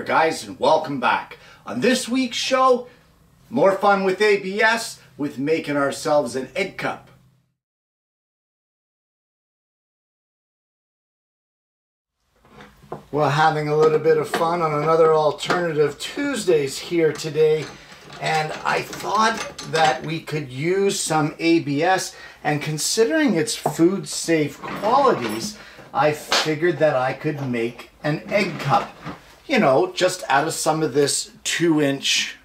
guys, and welcome back. On this week's show, more fun with ABS with making ourselves an egg cup. We're having a little bit of fun on another Alternative Tuesdays here today, and I thought that we could use some ABS, and considering its food safe qualities, I figured that I could make an egg cup. You know, just out of some of this 2-inch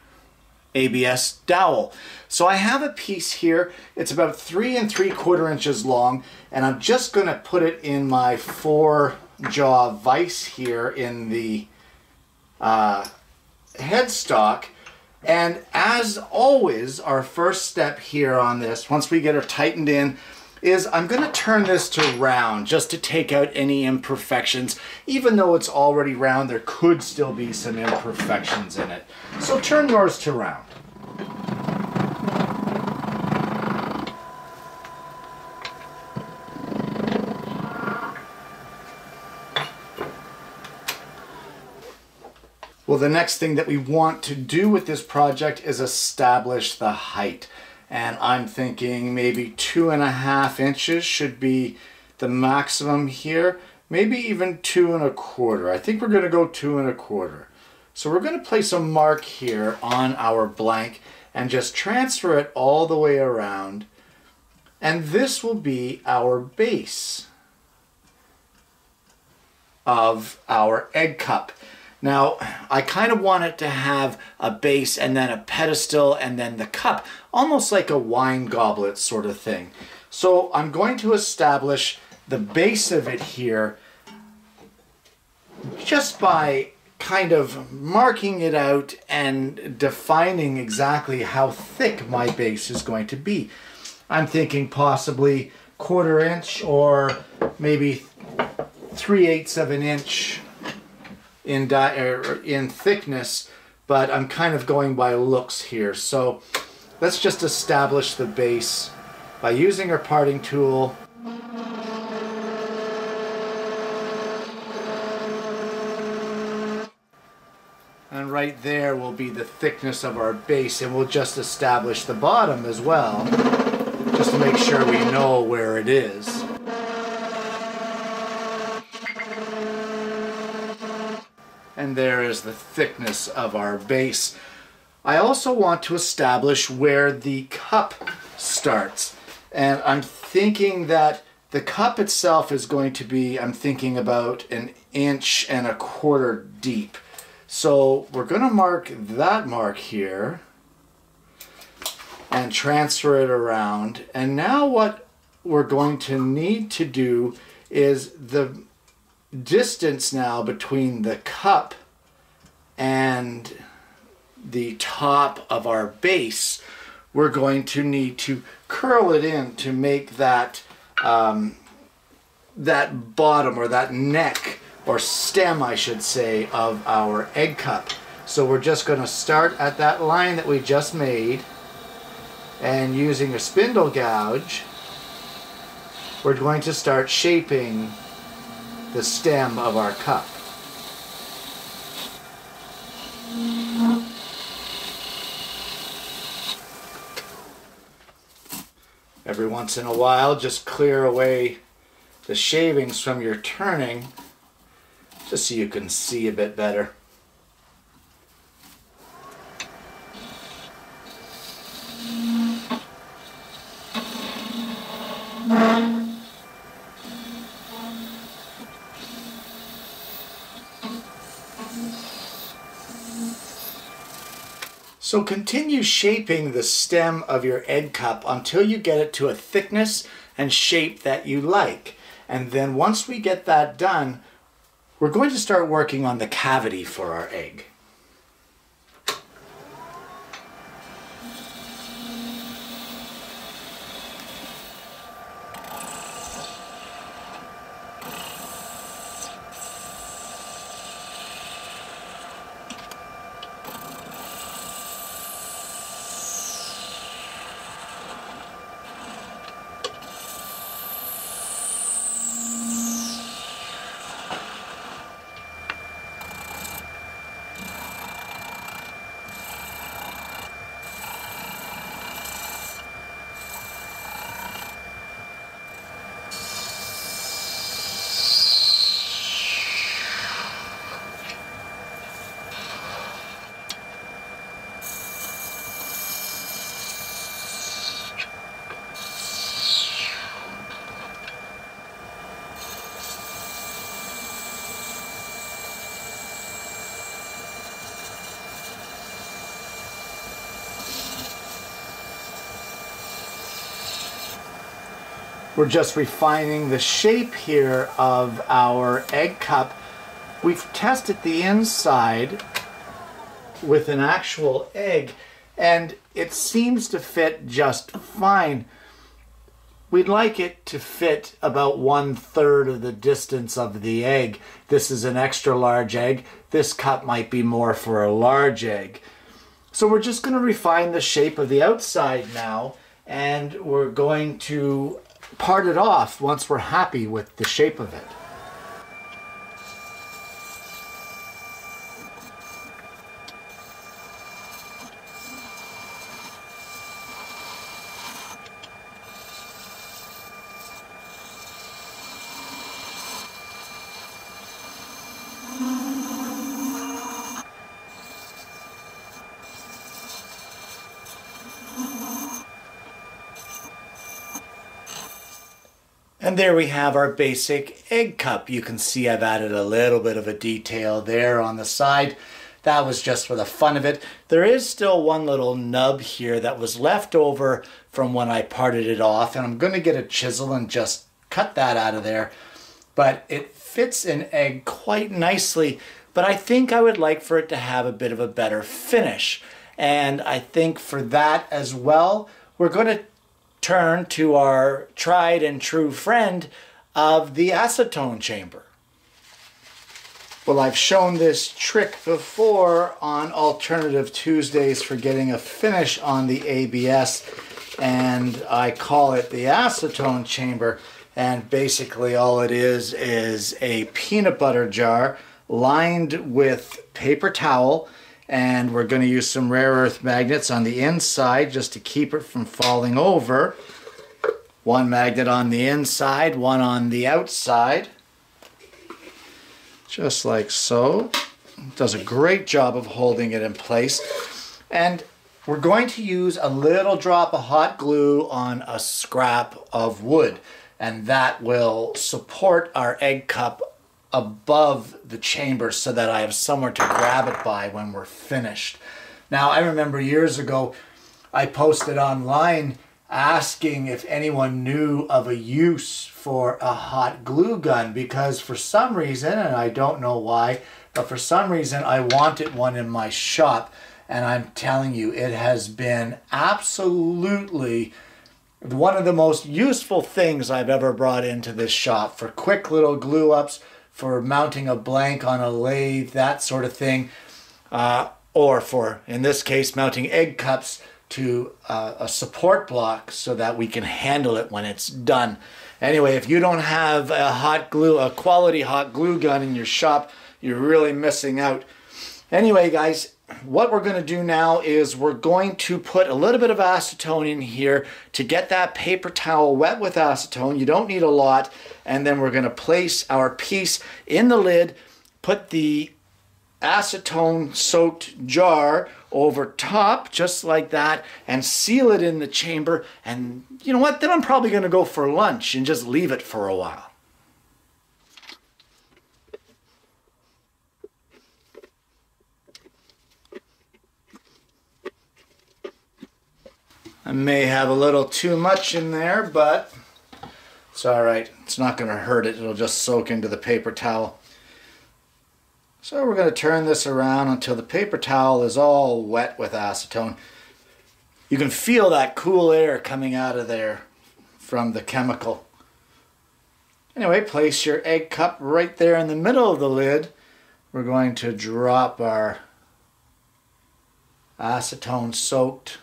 ABS dowel. So I have a piece here. It's about 3 3/4 inches long, and I'm just going to put it in my 4-jaw vise here in the headstock. And as always, our first step here on this, once we get her tightened in, is I'm going to turn this to round just to take out any imperfections. Even though it's already round, there could still be some imperfections in it. So turn yours to round. Well, the next thing that we want to do with this project is establish the height. And I'm thinking maybe 2.5 inches should be the maximum here. Maybe even 2 1/4. I think we're going to go 2 1/4. So we're going to place a mark here on our blank and just transfer it all the way around. And this will be our base of our egg cup. Now, I kind of want it to have a base and then a pedestal and then the cup, almost like a wine goblet sort of thing. So I'm going to establish the base of it here just by kind of marking it out and defining exactly how thick my base is going to be. I'm thinking possibly 1/4 inch or maybe 3/8 of an inch in thickness, but I'm kind of going by looks here. So let's just establish the base by using our parting tool. And right there will be the thickness of our base, and we'll just establish the bottom as well, just to make sure we know where it is. And there is the thickness of our base. I also want to establish where the cup starts. And I'm thinking that the cup itself is going to be, I'm thinking about 1 1/4 inches deep. So we're going to mark that mark here and transfer it around. And now what we're going to need to do is the distance now between the cup and the top of our base. We're going to need to curl it in to make that that bottom, or that neck, or stem I should say, of our egg cup. So we're just going to start at that line that we just made, and using a spindle gouge we're going to start shaping the stem of our cup. Every once in a while, just clear away the shavings from your turning, just so you can see a bit better. So continue shaping the stem of your egg cup until you get it to a thickness and shape that you like. And then once we get that done, we're going to start working on the cavity for our egg. We're just refining the shape here of our egg cup. We've tested the inside with an actual egg, and it seems to fit just fine. We'd like it to fit about 1/3 of the distance of the egg. This is an extra large egg. This cup might be more for a large egg. So we're just going to refine the shape of the outside now, and we're going to part it off once we're happy with the shape of it. And there we have our basic egg cup. You can see I've added a little bit of a detail there on the side. That was just for the fun of it. There is still one little nub here that was left over from when I parted it off, and I'm going to get a chisel and just cut that out of there. But it fits an egg quite nicely, but I think I would like for it to have a bit of a better finish. And I think for that as well, we're going to turn to our tried and true friend of the acetone chamber. Well, I've shown this trick before on Alternative Tuesdays for getting a finish on the ABS, and I call it the acetone chamber. And basically all it is a peanut butter jar lined with paper towel, and we're going to use some rare earth magnets on the inside just to keep it from falling over. One magnet on the inside, one on the outside. Just like so. It does a great job of holding it in place. And we're going to use a little drop of hot glue on a scrap of wood, and that will support our egg cup above the chamber so that I have somewhere to grab it by when we're finished. Now, I remember years ago I posted online asking if anyone knew of a use for a hot glue gun, because for some reason, and I don't know why, but for some reason I wanted one in my shop, and I'm telling you, it has been absolutely one of the most useful things I've ever brought into this shop for quick little glue ups, for mounting a blank on a lathe, that sort of thing, or for, in this case, mounting egg cups to a support block so that we can handle it when it's done. Anyway, if you don't have a quality hot glue gun in your shop, you're really missing out. Anyway, guys, what we're going to do now is we're going to put a little bit of acetone in here to get that paper towel wet with acetone. You don't need a lot. And then we're going to place our piece in the lid, put the acetone soaked jar over top just like that, and seal it in the chamber. And you know what? Then I'm probably going to go for lunch and just leave it for a while. I may have a little too much in there, but it's all right. It's not going to hurt it. It'll just soak into the paper towel. So we're going to turn this around until the paper towel is all wet with acetone. You can feel that cool air coming out of there from the chemical. Anyway, place your egg cup right there in the middle of the lid. We're going to drop our acetone soaked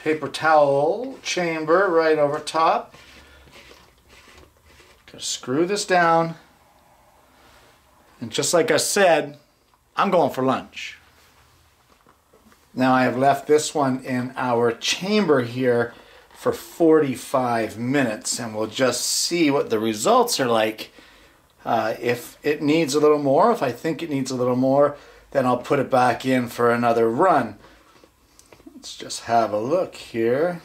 paper towel chamber right over top. Gonna screw this down, and just like I said, I'm going for lunch. Now I have left this one in our chamber here for 45 minutes, and we'll just see what the results are like. If it needs a little more, if I think it needs a little more, then I'll put it back in for another run. Let's just have a look here.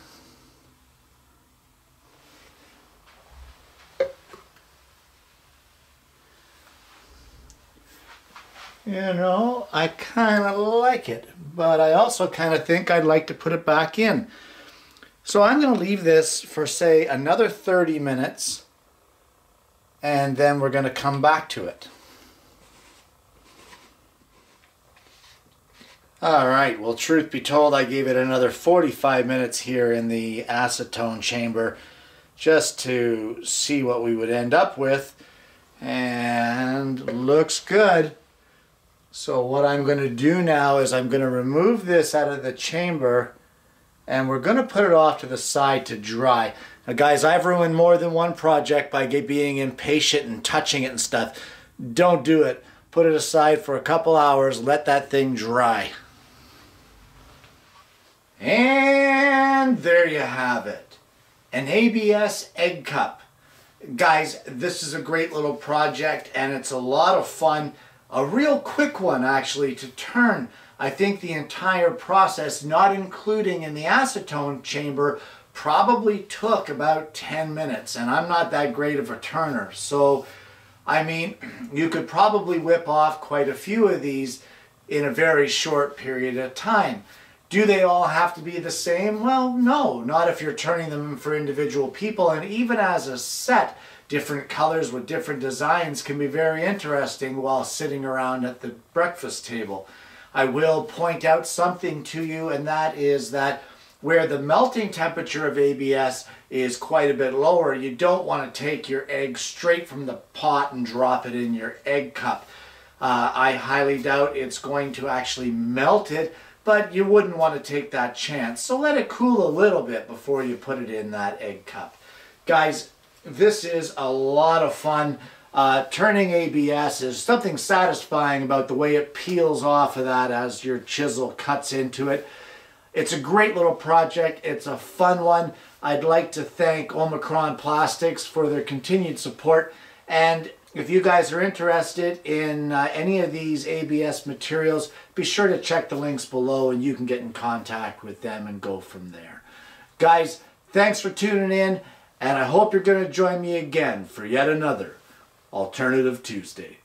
You know, I kind of like it, but I also kind of think I'd like to put it back in. So I'm going to leave this for, say, another 30 minutes, and then we're going to come back to it. Alright, well, truth be told, I gave it another 45 minutes here in the acetone chamber just to see what we would end up with, and looks good. So what I'm going to do now is I'm going to remove this out of the chamber, and we're going to put it off to the side to dry. Now guys, I've ruined more than one project by being impatient and touching it and stuff. Don't do it. Put it aside for a couple hours, let that thing dry. And there you have it. An ABS egg cup. Guys, this is a great little project and it's a lot of fun. A real quick one actually to turn. I think the entire process, not including in the acetone chamber, probably took about 10 minutes, and I'm not that great of a turner. So, I mean, you could probably whip off quite a few of these in a very short period of time. Do they all have to be the same? Well, no, not if you're turning them for individual people, and even as a set, different colors with different designs can be very interesting while sitting around at the breakfast table. I will point out something to you, and that is that where the melting temperature of ABS is quite a bit lower, you don't want to take your egg straight from the pot and drop it in your egg cup. I highly doubt it's going to actually melt it, but you wouldn't want to take that chance. So let it cool a little bit before you put it in that egg cup. Guys, this is a lot of fun. Turning ABS is something satisfying about the way it peels off of that as your chisel cuts into it. It's a great little project. It's a fun one. I'd like to thank Omicron Plastics for their continued support. And if you guys are interested in any of these ABS materials, be sure to check the links below and you can get in contact with them and go from there. Guys, thanks for tuning in, and I hope you're going to join me again for yet another Alternative Tuesday.